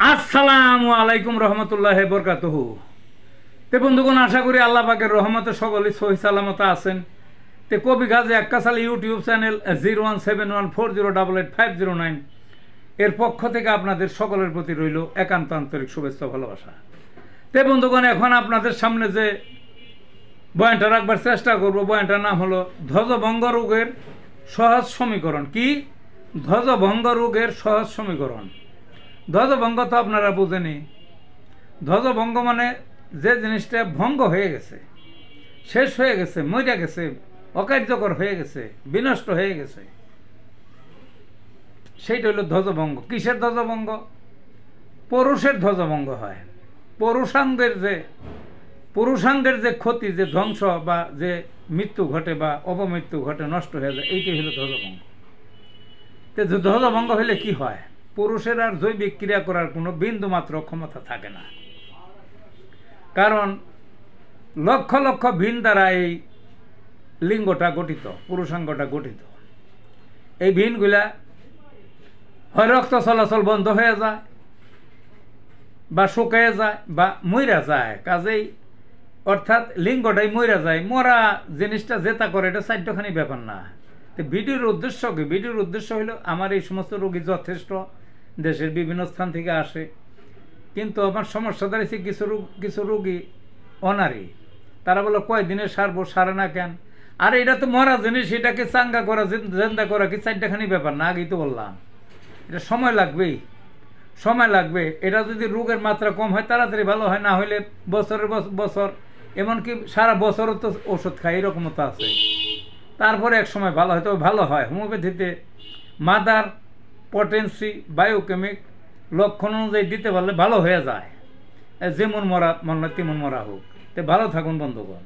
আসসালামু আলাইকুম রহমতুল্লাহ বরকাতুহু। তে বন্ধুগণ, আশা করি আল্লাহ পাকের রহমতে সকলেই সহি সালামত আছেন। তে কবি গাজী আক্কাস আলী ইউটিউব চ্যানেল 017140885009 এর পক্ষ থেকে আপনাদের সকলের প্রতি রইল একান্ত আন্তরিক শুভেচ্ছা ভালোবাসা। তে বন্ধুগণ, এখন আপনাদের সামনে যে বয়ানটা রাখবার চেষ্টা করব, বয়ানটার নাম হলো ধ্বজভঙ্গ রোগের সহজ সমীকরণ। কি? ধ্বজভঙ্গ রোগের সহজ সমীকরণ। ধ্বজভঙ্গ তো আপনারা বুঝেনি। ধ্বজভঙ্গ মানে যে জিনিসটা ভঙ্গ হয়ে গেছে, শেষ হয়ে গেছে, মরে গেছে, অকার্যকর হয়ে গেছে, বিনষ্ট হয়ে গেছে, সেইটা হলো ধ্বজভঙ্গ। কিসের ধ্বজভঙ্গ? পুরুষের ধ্বজভঙ্গ হয়। পুরুষাঙ্গের যে ক্ষতি, যে ধ্বংস বা যে মৃত্যু ঘটে বা অপমৃত্যু ঘটে, নষ্ট হয়ে যায়, এইটাই হলো ধ্বজভঙ্গ। তো ধ্বজভঙ্গ হলে কি হয়? পুরুষের আর জৈবিক ক্রিয়া করার কোনো বিন্দু মাত্র ক্ষমতা থাকে না। কারণ লক্ষ লক্ষ ভিন দ্বারা এই লিঙ্গটা গঠিত, পুরুষাঙ্গটা গঠিত। এই ভিনগুলা হয় রক্ত চলাচল বন্ধ হয়ে যায়, বা শুকিয়ে যায়, বা মইরা যায়। কাজেই অর্থাৎ লিঙ্গটাই মইরা যায়। মরা জিনিসটা যেটা করে এটা চারটখানি ব্যাপার না। তো ভিডিওর উদ্দেশ্য কি? ভিডিওর উদ্দেশ্য হলো আমার এই সমস্ত রোগী যথেষ্ট দেশের বিভিন্ন স্থান থেকে আসে, কিন্তু আমার সমস্যা দাঁড়িয়েছে কিছু রোগী অনারী। তারা বলে কয়দিনে সারবো, সারে না কেন? আর এটা তো মরা জিনিস, এটাকে চাঙ্গা করা, জেন্দা করা কি চারটাখানি ব্যাপার না? আগেই তো বললাম, এটা সময় লাগবেই, সময় লাগবে। এটা যদি রোগের মাত্রা কম হয় তাড়াতাড়ি ভালো হয়, না হইলে বছরের বছর, এমনকি সারা বছরও তো ওষুধ খায়, এরকমও তো আছে। তারপরে এক সময় ভালো হয়। তবে ভালো হয় হোমিওপ্যাথিতে মাদার পটেন্সি বায়োকেমিক লক্ষণ অনুযায়ী দিতে পারলে ভালো হয়ে যায়। যেমন মরা মনে তেমন মরা হোক। তো ভালো থাকুন বন্ধুগণ।